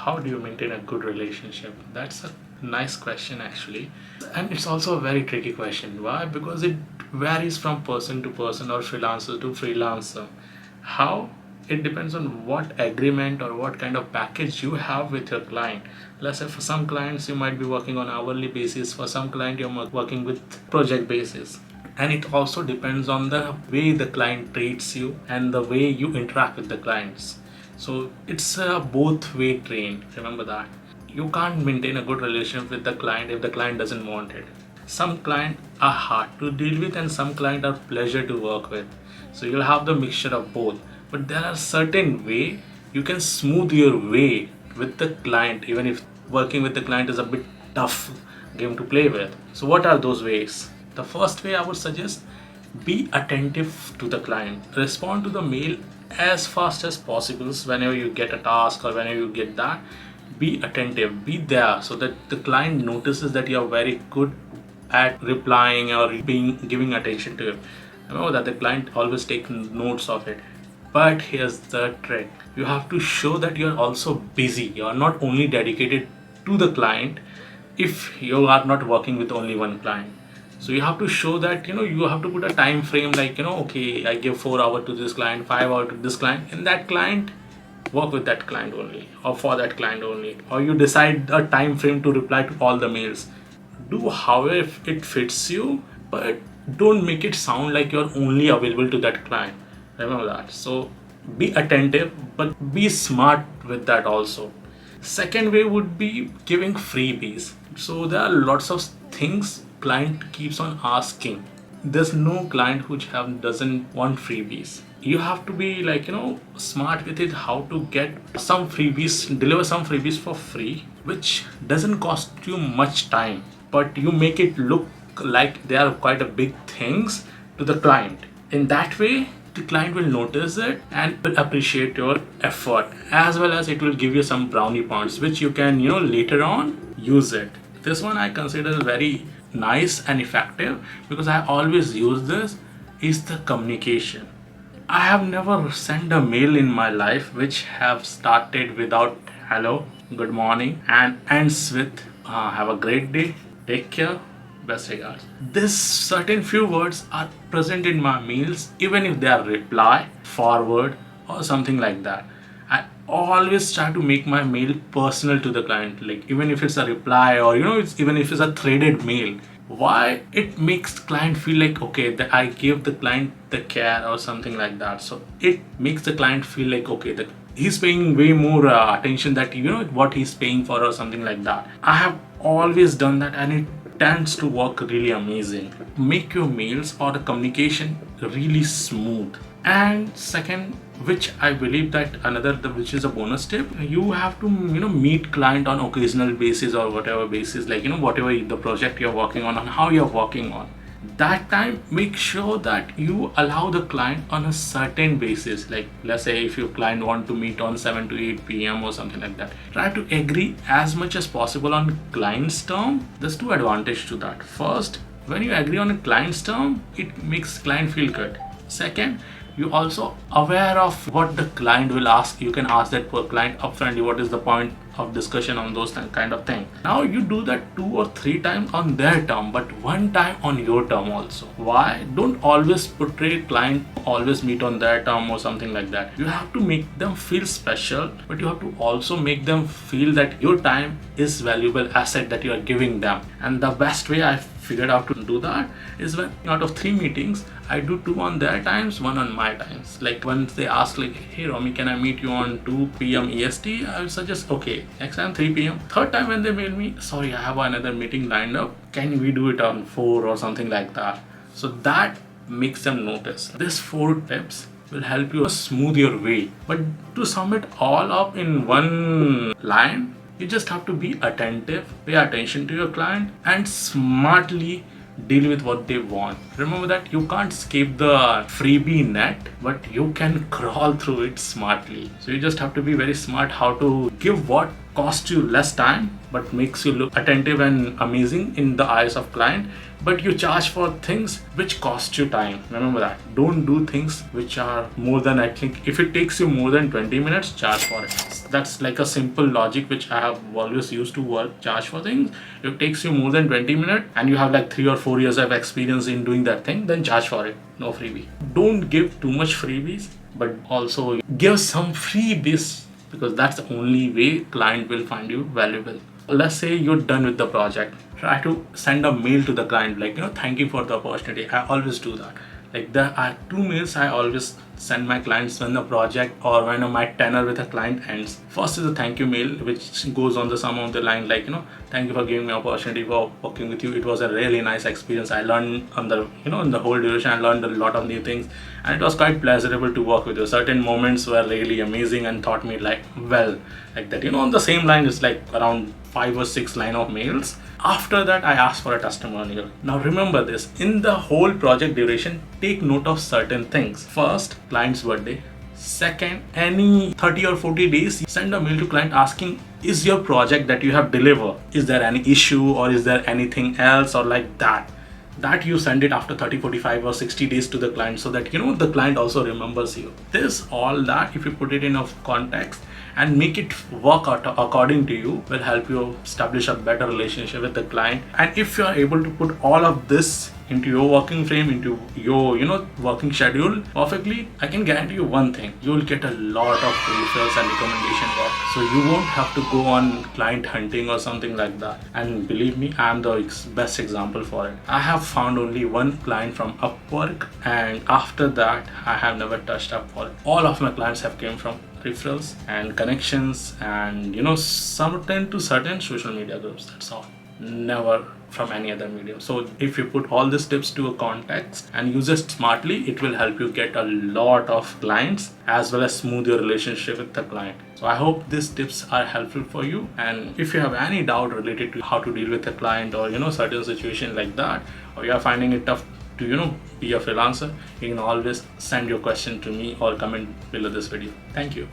how do you maintain a good relationship? That's a nice question actually. And it's also a very tricky question. Why? Because it varies from person to person or freelancer to freelancer. How? It depends on what agreement or what kind of package you have with your client. Let's say for some clients you might be working on hourly basis, for some client you're working with project basis. And it also depends on the way the client treats you and the way you interact with the clients. So it's a both way train, remember that. You can't maintain a good relationship with the client if the client doesn't want it. Some clients are hard to deal with and some clients are pleasure to work with. So you'll have the mixture of both. But there are certain way you can smooth your way with the client, even if working with the client is a bit tough game to play with. So what are those ways? The first way I would suggest, be attentive to the client. Respond to the mail as fast as possible whenever you get a task or whenever you get that. Be attentive, be there so that the client notices that you are very good at replying or giving attention to it. Remember that the client always takes notes of it. But here's the trick. You have to show that you're also busy. You are not only dedicated to the client if you are not working with only one client. So you have to show that, you have to put a time frame like, okay, I give 4 hours to this client, 5 hours to this client, and that client, work with that client only or for that client only. Or you decide a time frame to reply to all the mails. Do however it fits you, but don't make it sound like you're only available to that client. Remember that. So be attentive, but be smart with that also. Second way would be giving freebies. So there are lots of things client keeps on asking. There's no client who doesn't want freebies. You have to be like, smart with it, how to get some freebies, deliver some freebies for free, which doesn't cost you much time, but you make it look like they are quite a big things to the client. In that way, the client will notice it and will appreciate your effort, as well as it will give you some brownie points which you can later on use it. This one I consider very nice and effective because I always use this, is the communication. I have never sent a mail in my life which have started without hello, good morning and ends with have a great day, take care, best regards. This certain few words are present in my mails, even if they are reply, forward or something like that. I always try to make my mail personal to the client, like even if it's a reply or even if it's a threaded mail. Why? It makes the client feel like, okay, that I give the client the care or something like that. So it makes the client feel like, okay, that he's paying way more attention, that what he's paying for or something like that. I have always done that and it tends to work really amazing. Make your mails or the communication really smooth. And second, which I believe that which is a bonus tip, you have to meet client on occasional basis or whatever basis, like whatever the project you're working on and how you're working on that time. Make sure that you allow the client on a certain basis, like let's say if your client want to meet on 7 to 8 p.m. or something like that, try to agree as much as possible on client's term. There's two advantages to that. First, when you agree on a client's term, it makes client feel good. Second, you also aware of what the client will ask. You can ask that per client upfront, what is the point of discussion on those kind of thing. Now you do that 2 or 3 times on their term, but 1 time on your term also. Why? Don't always portray client always meet on their term or something like that. You have to make them feel special, but you have to also make them feel that your time is valuable asset that you are giving them. And the best way I figured out to do that is, when out of 3 meetings, I do 2 on their times, 1 on my times. Like once they ask like, hey Romy, can I meet you on 2 p.m. EST? I will suggest, okay, next time 3 p.m. Third time when they mail me, sorry, I have another meeting lined up, can we do it on 4 or something like that? So that makes them notice. These 4 tips will help you smooth your way. But to sum it all up in one line, you just have to be attentive, pay attention to your client, and smartly deal with what they want. Remember that you can't escape the freebie net, but you can crawl through it smartly. So you just have to be very smart how to give what costs you less time but makes you look attentive and amazing in the eyes of client, but you charge for things which cost you time. Remember that. Don't do things which are more than, I think, if it takes you more than 20 minutes, charge for it. That's like a simple logic which I have always used to work, charge for things. If it takes you more than 20 minutes and you have like 3 or 4 years of experience in doing that thing, then charge for it. No freebie. Don't give too much freebies, but also give some freebies, because that's the only way client will find you valuable. Let's say you're done with the project, try to send a mail to the client like, thank you for the opportunity. I always do that. Like there are 2 mails I always send my clients when the project or when my tenure with a client ends. First is a thank you mail, which goes on the some of the line like, thank you for giving me opportunity for working with you. It was a really nice experience. I learned on the, in the whole duration, I learned a lot of new things, and it was quite pleasurable to work with you. Certain moments were really amazing and taught me like that. On the same line, it's like around 5 or 6 line of mails. After that, I asked for a testimonial. Now remember this, in the whole project duration, take note of certain things. First, client's birthday. Second, any 30 or 40 days, send a mail to client asking, is your project that you have delivered, is there any issue or is there anything else or like that? That you send it after 30, 45 or 60 days to the client, so that the client also remembers you. This all that, if you put it in a context and make it work out according to you, will help you establish a better relationship with the client. And if you are able to put all of this into your working frame, into your working schedule perfectly, I can guarantee you one thing: you will get a lot of referrals and recommendation work, so you won't have to go on client hunting or something like that. And believe me, I am the best example for it. I have found only one client from Upwork, and after that I have never touched Upwork. All of my clients have came from referrals and connections and certain social media groups. That's all. Never from any other medium. So if you put all these tips to a context and use it smartly, it will help you get a lot of clients as well as smooth your relationship with the client. So I hope these tips are helpful for you. And if you have any doubt related to how to deal with a client or certain situation like that, or you are finding it tough to be a freelancer, you can always send your question to me or comment below this video. Thank you.